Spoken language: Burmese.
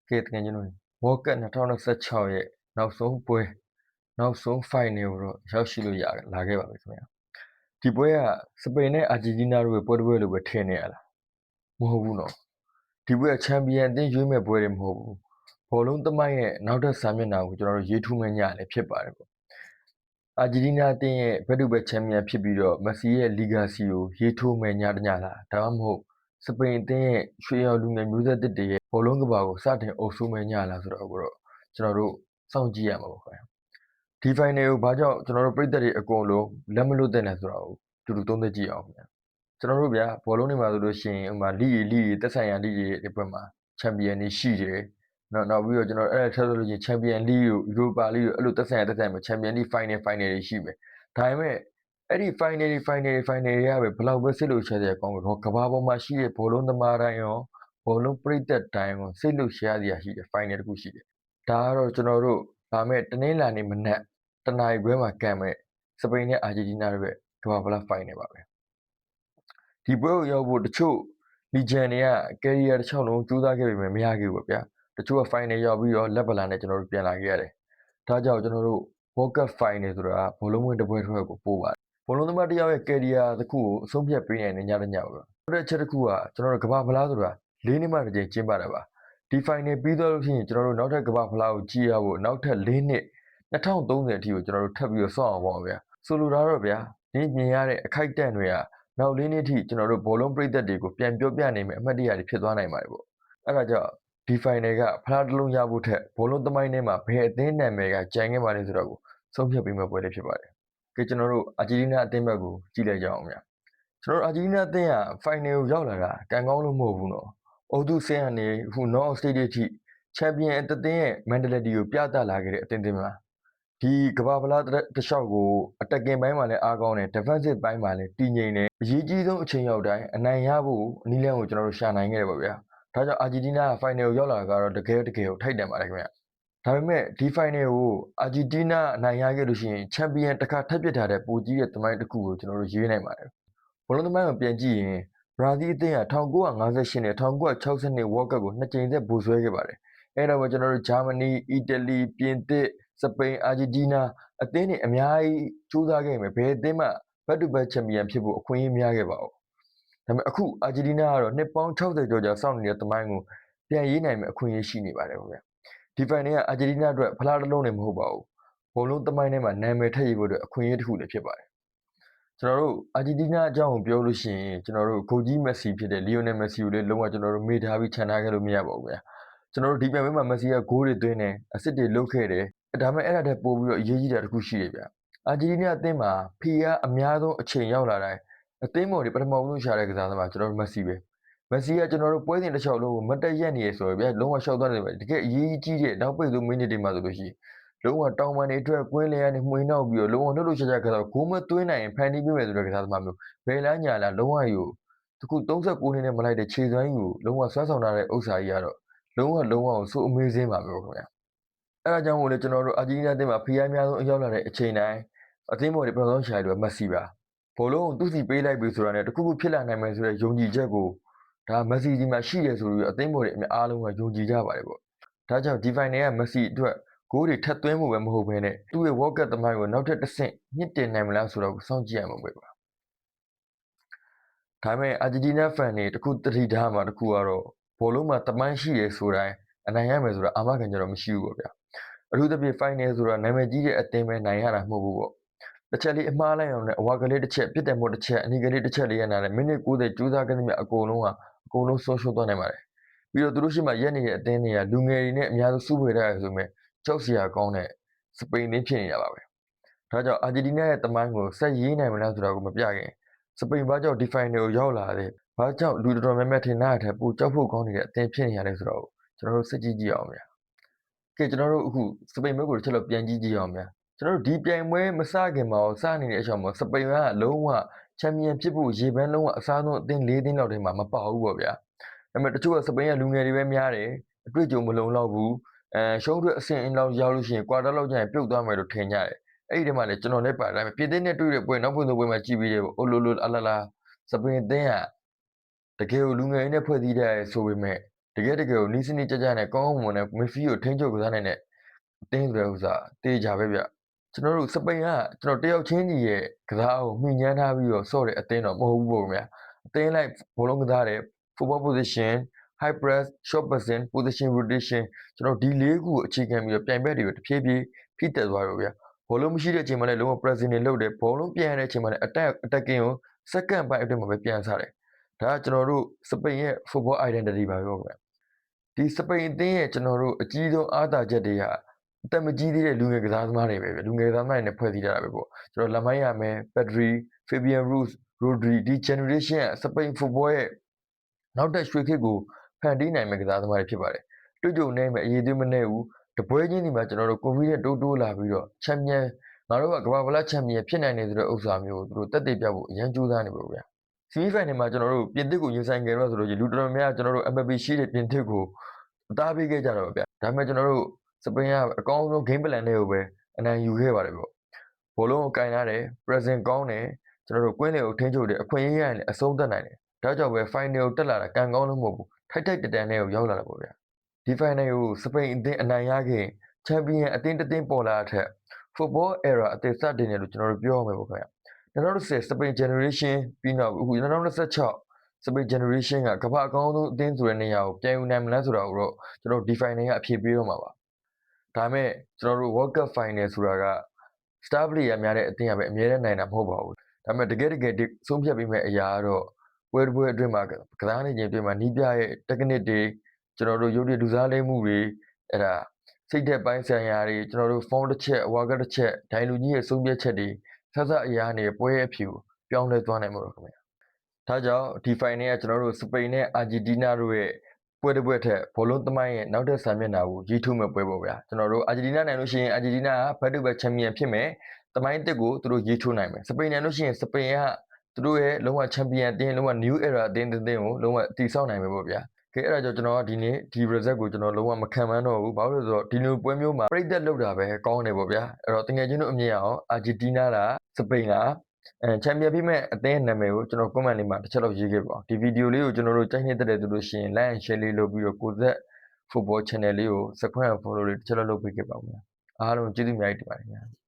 ကဲတကယ်ကျွန်တော် World Cup 2026ရဲ့နောက်ဆုံးပွဲနောက်ဆုံး final ကိုတော့ရောက်ရှိလို့လာခဲ့ပါပြီခင်ဗျာဒီပွဲကစပိန်နဲ့အာဂျင်တီးနားတို့ရဲ့ပွဲတစ်ပွဲလိုပဲထင်နေရလားမဟုတ်ဘူးနော်ဒီပွဲကချန်ပီယံအသင်းရွေးမဲ့ပွဲတွေမဟုတ်ဘူးဘောလုံးသမိုင်းရဲ့နောက်ထပ်စာမျက်နှာကိုကျွန်တော်တို့ရေးထူးမဲ့ညလည်းဖြစ်ပါတယ်ပေါ့အာဂျင်တီးနားအသင်းရဲ့ဘက်တူဘက်ချန်ပီယံဖြစ်ပြီးတော့မက်ဆီရဲ့လီဂါစီကိုရေးထိုးမဲ့ညတစ်ညလားဒါမှမဟုတ်စပိန်အသင်းရဲ့ရွှေရောင်လူငယ်မျိုးဆက်သစ်တွေရဲ့ဘောလုံးကဘာကိုစတင်အုပ်စိုးမဲ့ညလားဆိုတော့ကိုတော့ကျွန်တော်တို့စောင့်ကြည့်ရမှာပေါ့ခင်ဗျာဒီ final ကိုဘာကြောင့်ကျွန်တော်တို့ပြည်သက်တွေအကုန်လုံးလက်မလွတ်တဲ့နဲ့ဆိုတော့တူတူသုံးသပ်ကြည့်အောင်ခင်ဗျာကျွန်တော်တို့ဗျာဘောလုံးတွေမှာဆိုလို့ရှိရင်ဥပမာလီသက်ဆိုင်ရာလီတွေဒီဘက်မှာချန်ပီယံတွေရှိတယ်နောက်ပြီးတော့ကျွန်တော်အဲ့ဒါထပ်လို့ရှိရင်ချန်ပီယံလီကိုယူရိုပါလီကိုအဲ့လိုသက်ဆိုင်ရာမှာချန်ပီယံလီ final တွေရှိမယ်ဒါပေမဲ့အဲ့ဒီ final တွေကပဲဘယ်လောက်ပဲစိတ်လို့ရှာတဲ့ကောင်းတော့ကဘာပေါ်မှာရှိတဲ့ဘောလုံးသမားတိုင်းရောဘောလုံးပြည်သက်တိုင်းရောစိတ်လို့ရှာရရှိတဲ့ final တခုရှိတယ်ဒါကတော့ကျွန်တော်တို့ဒါမဲ့တနင်္လာနေ့မနက်တနာရီခွဲမှာကန်မဲ့စပိန်နဲ့အာဂျင်တီးနားတို့ရဲ့ကမ္ဘာဖလား final ပါပဲဒီပွဲကိုရောက်ဖို့တချို့ legend တွေက career တစ်ချောင်းလုံးကြိုးစားခဲ့ပေမဲ့မရခဲ့ဘူးပေါ့ဗျာတချို့က final ရောက်ပြီးတော့လက်ပလာနဲ့ကျွန်တော်တို့ပြန်လာခဲ့ရတယ်ဒါကြောင့်ကျွန်တော်တို့ World Cup final ဆိုတာဘောလုံးဝင်တစ်ပွဲတစ်ပွဲကိုပို့ပါတယ်ဘောလုံးသမားတစ်ယောက်ရဲ့ career တစ်ခုကိုအဆုံးဖြတ်ပေးနိုင်တဲ့ညတစ်ညပါပဲနောက်တစ်ချက်တစ်ခုကကျွန်တော်တို့ကမ္ဘာဖလားဆိုတာ၄နှစ်မှတစ်ကြိမ်ကျင်းပတာပါဒီ final ပြီးသွားလို့ရှိရင်ကျွန်တော်တို့နောက်ထပ်ကမ္ဘာဖလားကိုကြည့်ရဖို့နောက်ထပ်၄နှစ်2030အထိကိုကျွန်တော်တို့ထပ်ပြီးတော့စောင့်အောင်ပါဗျာဆိုလိုတာတော့ဗျာဒီမြင်ရတဲ့အခိုက်အတန့်တွေကနောက်၄နှစ်ထိကျွန်တော်တို့ဘောလုံးပြည်သက်တွေကိုပြန်ပြောပြနိုင်မယ်အမှတ်တရတွေဖြစ်သွားနိုင်ပါတယ်ပေါ့အဲ့ဒါကြောင့်ဒီ final ကဖလားတစ်လုံးရဖို့ထက်ဘောလုံးသမိုင်းထဲမှာဘယ်အသင်းနာမည်ကကြံခဲ့ပါလဲဆိုတော့ကိုဆုံးဖြတ်ပေးမဲ့ပွဲလေးဖြစ်ပါတယ်ကဲကျွန်တော်တို့အာဂျင်တီးနားအသင်းဘက်ကိုကြည့်လိုက်ကြအောင်ဗျာကျွန်တော်တို့အာဂျင်တီးနားအသင်းက final ကိုရောက်လာတာကံကောင်းလို့မဟုတ်ဘူးနော်။အော်သူဆင်းကနေအခု knock out stage အထိချန်ပီယံအသင်းရဲ့ mentality ကိုပြသလာခဲ့တဲ့အသင်းမှာဒီကမ္ဘာဖလားတစ်လျှောက်ကို attacking ဘိုင်းမှာလည်းအားကောင်းတယ် defensive ဘိုင်းမှာလည်းတည်ငြိမ်တယ်အရေးကြီးဆုံးအချိန်ရောက်တိုင်းအနိုင်ရဖို့အနည်းလမ်းကိုကျွန်တော်တို့ရှာနိုင်ခဲ့တယ်ပေါ့ဗျာဒါကြောင့်အာဂျင်တီးနားက final ကိုရောက်လာတာကတော့တကယ်ကိုထိုက်တန်ပါတယ်ခင်ဗျဒါပေမဲ့ဒီ final ကိုအာဂျင်တီးနားအနိုင်ရခဲ့လို့ရှိရင်ချန်ပီယံတစ်ခါထပ်ပစ်ထားတဲ့ပိုကြီးတဲ့သမိုင်းတစ်ခုကိုကျွန်တော်တို့ရေးနိုင်ပါတယ်ဘောလုံးသမိုင်းကိုပြန်ကြည့်ရင်ဘရာဇီးအသင်းက1958နဲ့1962 World Cup ကို2ကြိမ်သက်ဗိုလ်စွဲခဲ့ပါတယ်အဲ့တော့ကျွန်တော်တို့ဂျာမနီအီတလီပြင်သစ်စပိန်အာဂျင်တီးနားအသင်းတွေအများကြီးစူးစမ်းခဲ့မယ်ဘယ်အသင်းမှဘက်တူဘက်ချန်ပီယံဖြစ်ဖို့အခွင့်အရေးမရခဲ့ပါဘူးဒါပေမဲ့အခုအာဂျင်တီးနားကတော့နှစ်ပေါင်း60ကျော်ကြာစောင့်နေတဲ့သမိုင်းကိုပြန်ရေးနိုင်မယ့်အခွင့်အရေးရှိနေပါတယ်ဗျာဒီဖိုင်နယ်ကအာဂျင်တီးနားအတွက်ဖလားတစ်လုံးနဲ့မဟုတ်ပါဘူးဘောလုံးသမိုင်းထဲမှာနာမည်ထည့်ရေးဖို့အတွက်အခွင့်အရေးတစ်ခုလည်းဖြစ်ပါတယ်ကျွန်တော်တို့အာဂျင်တီးနားအကြောင်းကိုပြောလို့ရှိရင်ကျွန်တော်တို့ဂိုကြီးမက်ဆီဖြစ်တဲ့လီယိုနယ်မက်ဆီကိုလည်းလုံးဝကျွန်တော်တို့မေ့ထားပြီးခြံထားခဲ့လို့မရပါဘူးဗျာကျွန်တော်တို့ဒီပြိုင်ပွဲမှာမက်ဆီကဂိုးတွေသွင်းတယ်အစ်စ်တွေလုပ်ခဲ့တယ်ဒါပေမဲ့အဲ့ဒါတည်းပို့ပြီးတော့အရေးကြီးတာတစ်ခုရှိတယ်ဗျာအာဂျင်တီးနားအသင်းမှာဖီကအများဆုံးအချိန်ရောက်လာတိုင်းအသင်းပေါ်တွေပထမဆုံးရှာတဲ့ကစားသမားကျွန်တော်တို့မက်ဆီပဲမက်ဆီကကျွန်တော်တို့ပွဲစဉ်တစ်လျှောက်လုံးကိုမတ်တက်ရက်နေရဆိုတော့ဗျာလုံးဝရှောက်သွားတယ်ပဲတကယ်အရေးကြီးတဲ့နောက်ပိတ်ဆုံးမိနစ်တွေမှာဆိုလို့ရှိရင်လုံးဝတောင်ပန်တွေအတွက်ကွင်းလျက်နဲ့မှွေနှောက်ပြီးတော့လုံးဝနှုတ်လို့ရှာကစားဂိုးမသွင်းနိုင်ရင်ဖန်တီးပြမယ်ဆိုတဲ့ကစားသမားမျိုးဘယ်လားညာလားလုံးဝယူတခု39နှစ်နဲ့မလိုက်တဲ့ခြေစွမ်းကြီးကိုလုံးဝဆွမ်းဆောင်ထားတဲ့ဥစ္စာကြီးကတော့လုံးဝကိုစိုးအမေးစင်းပါပဲခင်ဗျာအဲ့ဒါကြောင့်မို့လဲကျွန်တော်တို့အာဂျင်တီးနားအသင်းမှာဖီးအားများဆုံးအရောက်လာတဲ့အချိန်တိုင်းအသင်းပေါ်တွေပထမဆုံးရှာရတဲ့မက်ဆီပါဘောလုံးကိုသူ့စီပေးလိုက်ပြီဆိုတာနဲ့တခုခုဖြစ်လာနိုင်မယ်ဆိုတဲ့ယုံကြည်ချက်ကိုဒါမက်ဆီဒီမှာရှိတယ်ဆိုပြီးအသင်းပေါ်တွေအများအားလုံးကယုံကြည်ကြပါတယ်ပေါ့ဒါကြောင့်ဒီဖိုင်နယ်ကမက်ဆီအတွက်ဂိုးတွေထပ်သွင်းဖို့ပဲမဟုတ်ဘဲနဲ့သူ့ရဲ့ World Cup သမိုင်းကိုနောက်ထပ်တစ်ဆင့်မြင့်တင်နိုင်မလားဆိုတော့စောင့်ကြည့်ရမှာပဲပါဒါပေမဲ့အာဂျင်တီးနားဖန်တွေတခုတတိထားမှာတခုကတော့ဘောလုံးမှာသမိုင်းရှိတယ်ဆိုတိုင်းအနိုင်ရမယ်ဆိုတာအာမခံချက်တော့မရှိဘူးပေါ့ဗျာအထူးသဖြင့် final ဆိုတာနာမည်ကြီးတဲ့အသင်းပဲနိုင်ရတာမဟုတ်ဘူးပေါ့တစ်ချက်လေးအမှားလိုက်အောင်နဲ့အဝါကလေးတစ်ချက်ပြစ်တယ်မို့တစ်ချက်အနီကလေးတစ်ချက်လေးရနာနဲ့မိနစ်90ကျူးစားခဲ့သမျှအကုန်လုံးဆုံးရှုံးသွားနိုင်ပါတယ်ပြီးတော့သူတို့ရှိမှရက်နေတဲ့အသင်းတွေကလူငယ်တွေနဲ့အများဆုံးစုဖွဲ့ထားရဆိုပေမဲ့ကြောက်စရာကောင်းတဲ့စပိန်အသင်းဖြစ်နေတာပါပဲဒါကြောင့်အာဂျင်တီးနားရဲ့သမိုင်းကိုဆက်ရေးနိုင်မလားဆိုတာကိုမပြခင်စပိန်ဘာကြောင့်ဒီဖိုင်နယ်ကိုရောက်လာတဲ့ဘာကြောင့်လူတော်တော်များများထင်တာထက်ပိုကြောက်ဖို့ကောင်းနေတဲ့အသင်းဖြစ်နေရလဲဆိုတော့ကျွန်တော်တို့စစ်ကြည့်ကြည့်အောင်ဗျာကဲကျွန်တော်တို့အခုစပိန်ဘက်ကိုတစ်ချက်လောက်ပြန်ကြည့်ကြည့်အောင်ဗျာကျွန်တော်တို့ဒီပြိုင်ပွဲမစခင်မှာစနေတဲ့အချိန်မှာစပိန်ကလုံးဝချန်ပီယံဖြစ်ဖို့ရေပန်းလုံးဝအစားဆုံးအသင်း၄သင်းလောက်ထဲမှာမပါဘူးပေါ့ဗျာဒါပေမဲ့တချို့ကစပိန်ကလူငယ်တွေပဲများတယ်အတွေ့အကြုံမလုံလောက်ဘူးရှုံးထွက်အဆင့်အင်းလောက်ရောက်လို့ရှိရင်ကွာတာလောက်ကျရင်ပြုတ်သွားမယ်လို့ထင်ကြတယ်အဲ့ဒီထဲမှာလည်းကျွန်တော်လည်းပါတယ်ဒါပေမဲ့ပြည်သစ်နဲ့တွေ့တဲ့ပွဲနောက်ဖွင့်ပွဲမှာကြည့်ပြီးတယ်အိုလိုအလလာစပိန်အသင်းကတကယ်ကိုလူငယ်တွေနဲ့ဖွဲ့စည်းတဲ့ဆိုပေမဲ့တ ကယ်ကိုနီးစနစ်ကျကျနဲ့ကောင်းကောင်းမွန်မွန်နဲ့မက်ဆီကိုထိန်းချုပ်ကစားနိုင်တဲ့အသင်းဆိုတဲ့ဥစ္စာသေချာပဲဗျကျွန်တော်တို့စပိန်ကကျွန်တော်တယောက်ချင်းကြီးရဲ့ကစားကိုမှီညမ်းထားပြီးတော့ဆော့တဲ့အသင်းတော့မဟုတ်ဘူးပေါ့ဗျာအသင်းလိုက်ဘောလုံးကစားတယ် football position high press short passing position rotation ကျွန်တော်ဒီ၄ခုကိုအခြေခံပြီးတော့ပြိုင်ဘက်တွေကိုတဖြည်းဖြည်းဖိတက်သွားရောဗျာဘောလုံးမရှိတဲ့အချိန်မှာလည်းလုံးဝ pressing တွေလုပ်တယ်ဘောလုံးပြန်ရတဲ့အချိန်မှာလည်း attacking ကို second ပိုင်းအတွင်းမှာပဲပြန်စားတယ်ဒါကကျွန်တော်တို့စပိန်ရဲ့ football identity ပါပဲဗျာဒီစပိန်အသင်းရဲ့ကျွန်တော်တို့အကြီးဆုံးအားသာချက်တွေကအသက်မကြီးသေးတဲ့လူငယ်ကစားသမားတွေပဲဗျလူငယ်ကစားသမားတွေနဲ့ဖွဲ့စည်းထားတာပဲပေါ့ကျွန်တော်လက်မိုင်းရမယ် Pedri Fabian Ruiz Rodri ဒီ generation ကစပိန် football ရဲ့နောက်တဲ့ရွှေခေတ်ကိုဖန်တီးနိုင်မဲ့ကစားသမားတွေဖြစ်ပါတယ်တွေ့ကြုံနေမဲ့အရေးသွေးမနေဘူးတပွဲချင်းဒီမှာကျွန်တော်တို့ confidence တိုးလာပြီးတော့ champion ငါတို့ကကမ္ဘာ့ဖလား champion ဖြစ်နိုင်တယ်ဆိုတဲ့ဥစ္စာမျိုးကိုသူတို့တက်တည်ပြဖို့အရန်ကြိုးစားနေပါဗျာsemi final မှာကျွန်တော်တို့ပြင်သစ်ကိုရင်ဆိုင်ခဲ့တော့ဆိုလို့လူတော်တော်များကျွန်တော်တို့ MBP ရှိတဲ့ပြင်သစ်ကိုအသားပေးခဲ့ကြတော့ဗျာဒါပေမဲ့ကျွန်တော်တို့စပိန်ကအကောင်းဆုံး game plan တွေကိုပဲအနိုင်ယူခဲ့ပါတယ်ပေါ့ဘောလုံးကိုကင်ရတယ် present ကောင်းတယ်ကျွန်တော်တို့ကွင်းလေကိုထိန်းချုပ်တယ်အခွင့်အရေးရရင်အဆုံးသတ်နိုင်တယ်ဒါကြောင့်ပဲ final ကိုတက်လာတာကံကောင်းလို့မဟုတ်ဘူးထိုက်တန်တဲ့ကိုရောက်လာတာပေါ့ဗျာဒီ final ကိုစပိန်အသင်းအနိုင်ရခဲ့ချန်ပီယံအသင်းတစ်သင်းပေါ်လာတဲ့ထက် football era အသစ်စတင်တယ်လို့ကျွန်တော်တို့ပြောရမှာပေါ့ခင်ဗျ2010 Spain generation ပြီးတော့အခု2026 Spain generation ကကမ္ဘာအကောင်းဆုံးအသင်းဆိုတဲ့နေရာကိုပြန်ယူနိုင်မလားဆိုတာကိုတော့ကျွန်တော်ဒီ final ကအဖြေပေးတော့မှာပါဒါမဲ့ကျွန်တော်တို့ World Cup final ဆိုတာက star player များတဲ့အသင်းကပဲအမြဲတမ်းနိုင်တာမဟုတ်ပါဘူးဒါပေမဲ့တကယ်ဆုံးဖြတ်ပြီးမဲ့အရာကတော့ပွဲအတွင်းမှာကစားနေခြင်းအတွင်းမှာနီးပြရဲ့ technique တွေကျွန်တော်တို့ရုပ်ရည်လူစားလိမ့်မှုတွေအဲ့ဒါစိတ်သက်ပိုင်းဆိုင်ရာတွေကျွန်တော်တို့ form တစ်ချက်အဝါကတစ်ချက်ဒိုင်လူကြီးရဲ့ဆုံးဖြတ်ချက်တွေဆက်အရာနေပွဲရဲ့အဖြူပြောင်းလဲသွားနိုင်မှာတော့ခင်ဗျာဒါကြောင့်ဒီ final ကကျွန်တော်တို့စပိန်နဲ့အာဂျင်တီးနားတို့ရဲ့ပွဲတစ်ပွဲထက်ဘောလုံးသမိုင်းရဲ့နောက်ထပ်ဆာမျက်နှာကိုရေးထိုးမဲ့ပွဲပေါ့ဗျာကျွန်တော်တို့အာဂျင်တီးနားနိုင်လို့ရှိရင်အာဂျင်တီးနားကဘတ်တူဘတ်ချန်ပီယံဖြစ်မယ်သမိုင်းတစ်ကိုသူတို့ရေးထိုးနိုင်မယ်စပိန်နိုင်လို့ရှိရင်စပိန်ကသူတို့ရဲ့လုံးဝချန်ပီယံအသင်းလုံးဝ new era အသင်းကိုလုံးဝတည်ဆောက်နိုင်မယ်ပေါ့ဗျာကဲအဲ့ဒါကြောင့်ကျွန်တော်ကဒီနေ့ဒီ result ကိုကျွန်တော်လုံးဝမခံမှန်းတော့ဘူးဘာလို့လဲဆိုတော့ဒီလိုပွဲမျိုးမှာပြိသက်လောက်တာပဲကောင်းတယ်ပေါ့ဗျာအဲ့တော့တကယ်ချင်းတို့အမြင်အောင်အာဂျင်တီးနားလားစပိန်လားချန်ပီယံပြီးမဲ့အသင်းနာမည်ကိုကျွန်တော် comment လေးမှာတစ်ချက်လောက်ရေးခဲ့ပါဒီဗီဒီယိုလေးကိုကျွန်တော်တို့ကြိုက်နေတဲ့သူလို့ရှိရင် like and share လေးလုပ်ပြီးတော့ကိုဇက် football channel လေးကို subscribe and follow လေးတစ်ချက်လောက်လုပ်ပေးခဲ့ပါဦးများအားလုံးကျေးဇူးအများကြီးတင်ပါတယ်ခင်ဗျာ